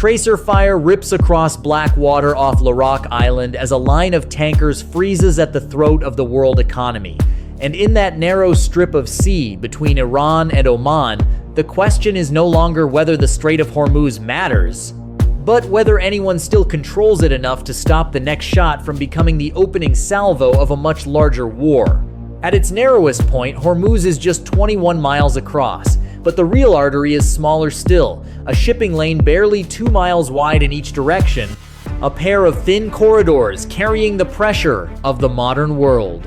Tracer fire rips across black water off Larak Island as a line of tankers freezes at the throat of the world economy. And in that narrow strip of sea between Iran and Oman, the question is no longer whether the Strait of Hormuz matters, but whether anyone still controls it enough to stop the next shot from becoming the opening salvo of a much larger war. At its narrowest point, Hormuz is just 21 miles across, but the real artery is smaller still, a shipping lane barely 2 miles wide in each direction, a pair of thin corridors carrying the pressure of the modern world.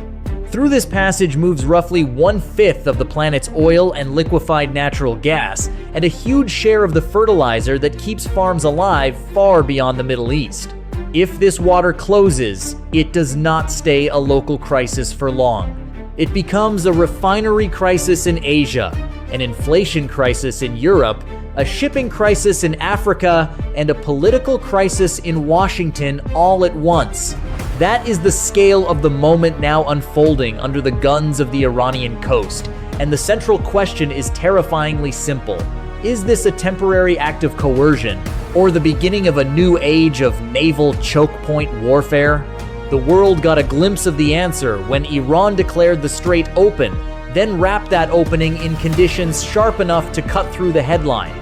Through this passage moves roughly 1/5 of the planet's oil and liquefied natural gas, and a huge share of the fertilizer that keeps farms alive far beyond the Middle East. If this water closes, it does not stay a local crisis for long. It becomes a refinery crisis in Asia, an inflation crisis in Europe, a shipping crisis in Africa, and a political crisis in Washington all at once. That is the scale of the moment now unfolding under the guns of the Iranian coast, and the central question is terrifyingly simple. Is this a temporary act of coercion, or the beginning of a new age of naval choke point warfare? The world got a glimpse of the answer when Iran declared the strait open, then wrapped that opening in conditions sharp enough to cut through the headline.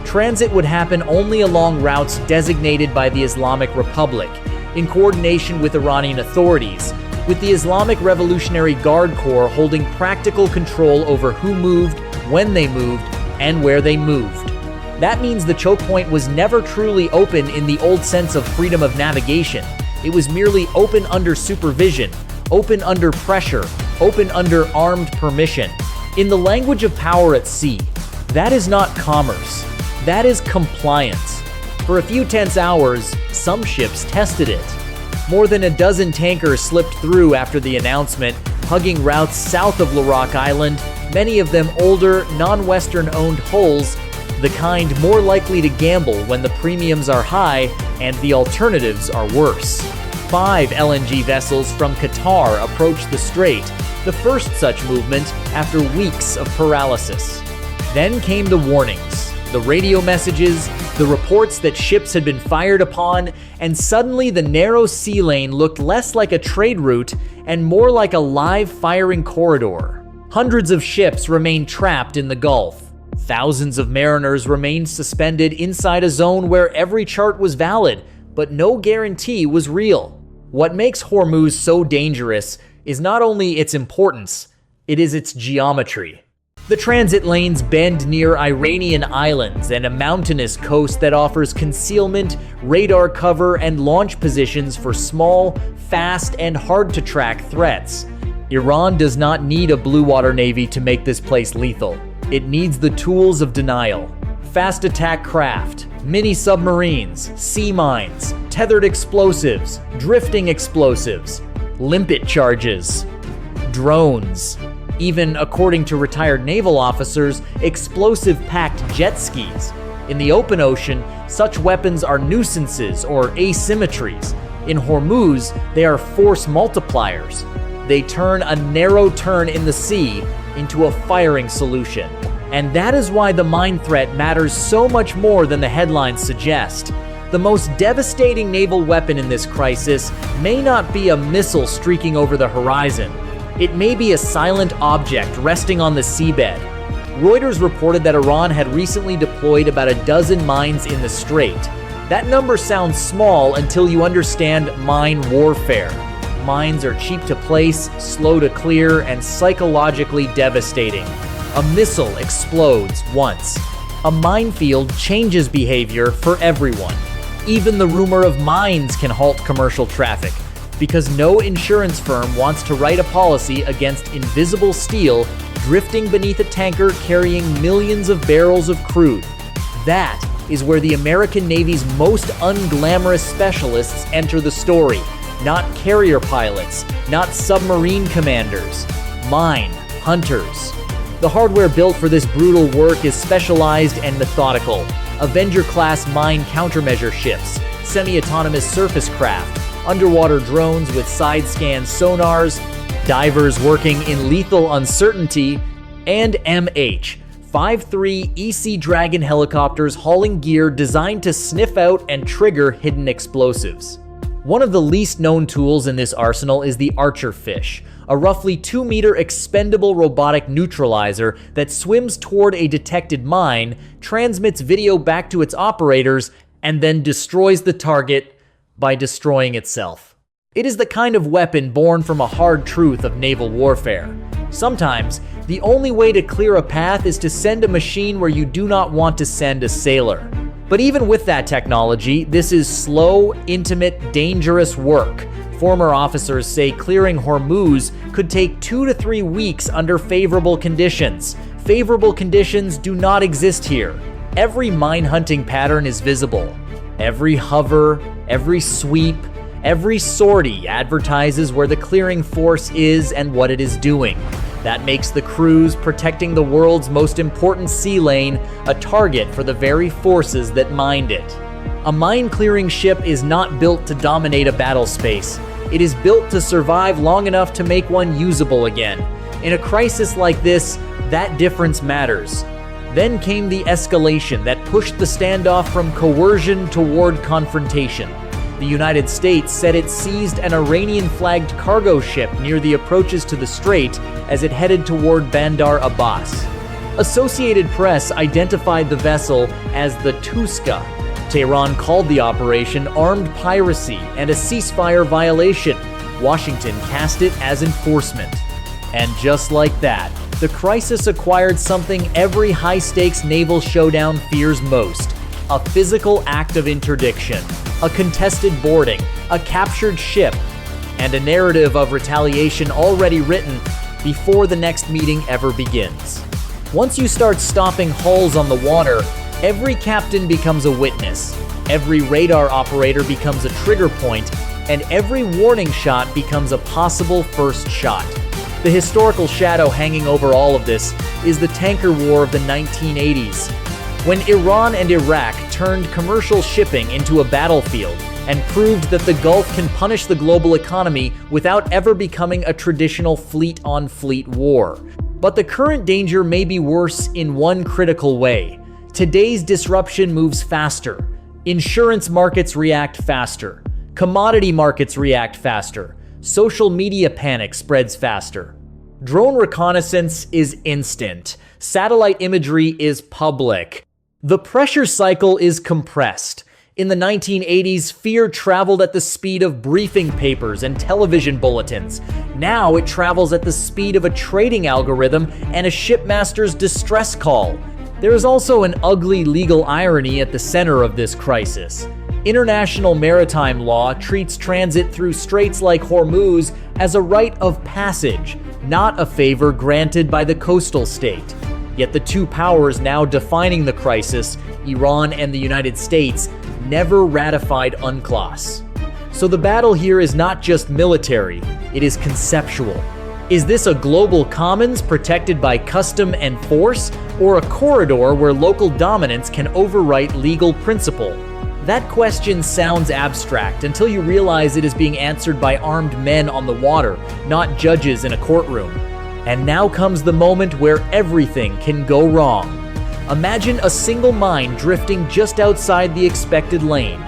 Transit would happen only along routes designated by the Islamic Republic, in coordination with Iranian authorities, with the Islamic Revolutionary Guard Corps holding practical control over who moved, when they moved, and where they moved. That means the choke point was never truly open in the old sense of freedom of navigation. It was merely open under supervision, open under pressure, open under armed permission. In the language of power at sea, that is not commerce. That is compliance. For a few tense hours, some ships tested it. More than a dozen tankers slipped through after the announcement, hugging routes south of Larak Island, many of them older, non-Western-owned hulls, the kind more likely to gamble when the premiums are high and the alternatives are worse. 5 LNG vessels from Qatar approached the strait, the first such movement after weeks of paralysis. Then came the warnings, the radio messages, the reports that ships had been fired upon, and suddenly the narrow sea lane looked less like a trade route and more like a live firing corridor. Hundreds of ships remained trapped in the Gulf. Thousands of mariners remained suspended inside a zone where every chart was valid, but no guarantee was real. What makes Hormuz so dangerous is not only its importance, it is its geometry. The transit lanes bend near Iranian islands and a mountainous coast that offers concealment, radar cover, and launch positions for small, fast, and hard-to-track threats. Iran does not need a blue water navy to make this place lethal. It needs the tools of denial. Fast attack craft, mini submarines, sea mines, tethered explosives, drifting explosives, limpet charges, drones, even, according to retired naval officers, explosive-packed jet skis. In the open ocean, such weapons are nuisances or asymmetries. In Hormuz, they are force multipliers. They turn a narrow turn in the sea into a firing solution. And that is why the mine threat matters so much more than the headlines suggest. The most devastating naval weapon in this crisis may not be a missile streaking over the horizon. It may be a silent object resting on the seabed. Reuters reported that Iran had recently deployed about a dozen mines in the strait. That number sounds small until you understand mine warfare. Mines are cheap to place, slow to clear, and psychologically devastating. A missile explodes once. A minefield changes behavior for everyone. Even the rumor of mines can halt commercial traffic, because no insurance firm wants to write a policy against invisible steel drifting beneath a tanker carrying millions of barrels of crude. That is where the American Navy's most unglamorous specialists enter the story. Not carrier pilots, not submarine commanders, mine hunters. The hardware built for this brutal work is specialized and methodical. Avenger-class mine countermeasure ships, semi-autonomous surface craft, underwater drones with side-scan sonars, divers working in lethal uncertainty, and 5-3 EC Dragon helicopters hauling gear designed to sniff out and trigger hidden explosives. One of the least known tools in this arsenal is the Archer Fish, a roughly 2-meter expendable robotic neutralizer that swims toward a detected mine, transmits video back to its operators, and then destroys the target by destroying itself. It is the kind of weapon born from a hard truth of naval warfare. Sometimes, the only way to clear a path is to send a machine where you do not want to send a sailor. But even with that technology, this is slow, intimate, dangerous work. Former officers say clearing Hormuz could take 2 to 3 weeks under favorable conditions. Favorable conditions do not exist here. Every mine hunting pattern is visible. Every hover, every sweep, every sortie advertises where the clearing force is and what it is doing. That makes the crews protecting the world's most important sea lane a target for the very forces that mined it. A mine-clearing ship is not built to dominate a battle space. It is built to survive long enough to make one usable again. In a crisis like this, that difference matters. Then came the escalation that pushed the standoff from coercion toward confrontation. The United States said it seized an Iranian-flagged cargo ship near the approaches to the strait as it headed toward Bandar Abbas. Associated Press identified the vessel as the Tuska. Tehran called the operation armed piracy and a ceasefire violation. Washington cast it as enforcement. And just like that, the crisis acquired something every high-stakes naval showdown fears most: a physical act of interdiction, a contested boarding, a captured ship, and a narrative of retaliation already written before the next meeting ever begins. Once you start stopping hulls on the water, every captain becomes a witness, every radar operator becomes a trigger point, and every warning shot becomes a possible first shot. The historical shadow hanging over all of this is the tanker war of the 1980s. When Iran and Iraq turned commercial shipping into a battlefield and proved that the Gulf can punish the global economy without ever becoming a traditional fleet-on-fleet war. But the current danger may be worse in one critical way. Today's disruption moves faster. Insurance markets react faster. Commodity markets react faster. Social media panic spreads faster. Drone reconnaissance is instant. Satellite imagery is public. The pressure cycle is compressed. In the 1980s, fear traveled at the speed of briefing papers and television bulletins. Now it travels at the speed of a trading algorithm and a shipmaster's distress call. There is also an ugly legal irony at the center of this crisis. International maritime law treats transit through straits like Hormuz as a rite of passage, not a favor granted by the coastal state. Yet the two powers now defining the crisis, Iran and the United States, never ratified UNCLOS. So the battle here is not just military, it is conceptual. Is this a global commons protected by custom and force, or a corridor where local dominance can overwrite legal principle? That question sounds abstract until you realize it is being answered by armed men on the water, not judges in a courtroom. And now comes the moment where everything can go wrong. Imagine a single mine drifting just outside the expected lane.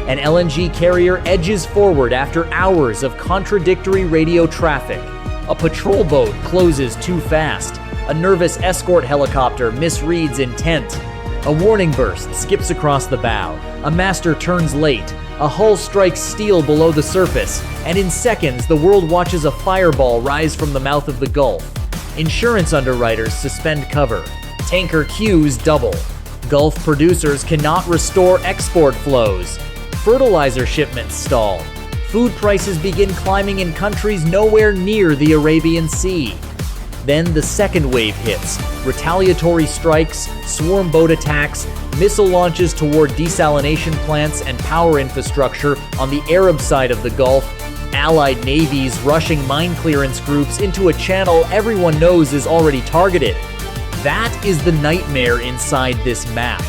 An LNG carrier edges forward after hours of contradictory radio traffic. A patrol boat closes too fast. A nervous escort helicopter misreads intent. A warning burst skips across the bow. A master turns late. A hull strikes steel below the surface, and in seconds the world watches a fireball rise from the mouth of the Gulf. Insurance underwriters suspend cover. Tanker queues double. Gulf producers cannot restore export flows. Fertilizer shipments stall. Food prices begin climbing in countries nowhere near the Arabian Sea. Then the second wave hits. Retaliatory strikes, swarm boat attacks, missile launches toward desalination plants and power infrastructure on the Arab side of the Gulf, Allied navies rushing mine clearance groups into a channel everyone knows is already targeted. That is the nightmare inside this map.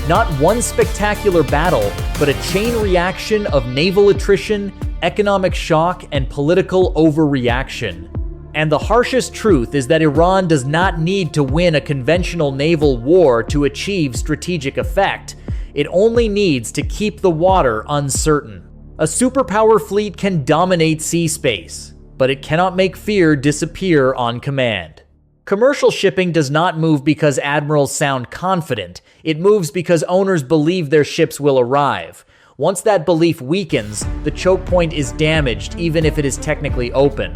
Not one spectacular battle, but a chain reaction of naval attrition, economic shock, and political overreaction. And the harshest truth is that Iran does not need to win a conventional naval war to achieve strategic effect. It only needs to keep the water uncertain. A superpower fleet can dominate sea space, but it cannot make fear disappear on command. Commercial shipping does not move because admirals sound confident. It moves because owners believe their ships will arrive. Once that belief weakens, the choke point is damaged even if it is technically open.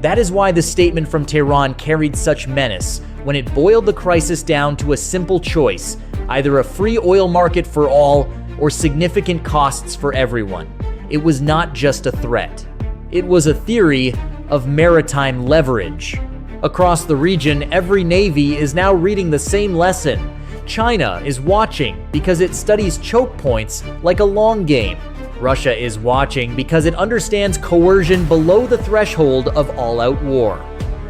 That is why the statement from Tehran carried such menace when it boiled the crisis down to a simple choice: either a free oil market for all or significant costs for everyone. It was not just a threat. It was a theory of maritime leverage. Across the region, every navy is now reading the same lesson. China is watching because it studies choke points like a long game. Russia is watching because it understands coercion below the threshold of all-out war.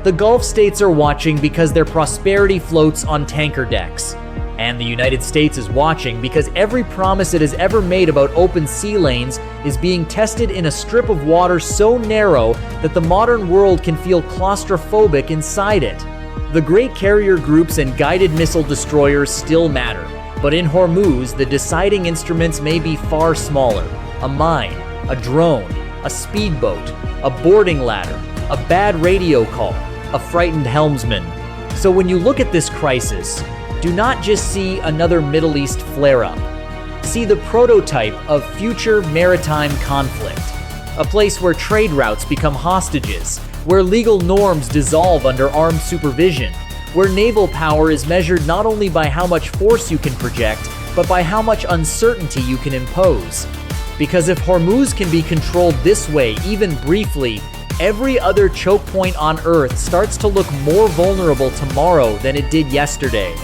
The Gulf states are watching because their prosperity floats on tanker decks. And the United States is watching because every promise it has ever made about open sea lanes is being tested in a strip of water so narrow that the modern world can feel claustrophobic inside it. The great carrier groups and guided missile destroyers still matter, but in Hormuz, the deciding instruments may be far smaller. A mine, a drone, a speedboat, a boarding ladder, a bad radio call, a frightened helmsman. So when you look at this crisis, do not just see another Middle East flare-up. See the prototype of future maritime conflict. A place where trade routes become hostages, where legal norms dissolve under armed supervision, where naval power is measured not only by how much force you can project, but by how much uncertainty you can impose. Because if Hormuz can be controlled this way, even briefly, every other choke point on Earth starts to look more vulnerable tomorrow than it did yesterday.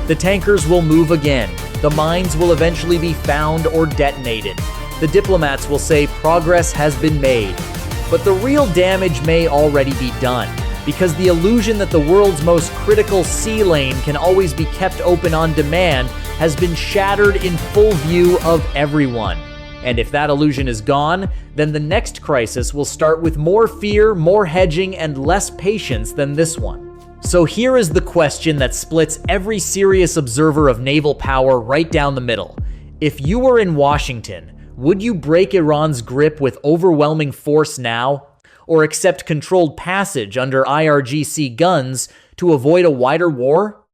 The tankers will move again. The mines will eventually be found or detonated. The diplomats will say progress has been made. But the real damage may already be done, because the illusion that the world's most critical sea lane can always be kept open on demand has been shattered in full view of everyone. And if that illusion is gone, then the next crisis will start with more fear, more hedging, and less patience than this one. So here is the question that splits every serious observer of naval power right down the middle. If you were in Washington, would you break Iran's grip with overwhelming force now, or accept controlled passage under IRGC guns to avoid a wider war?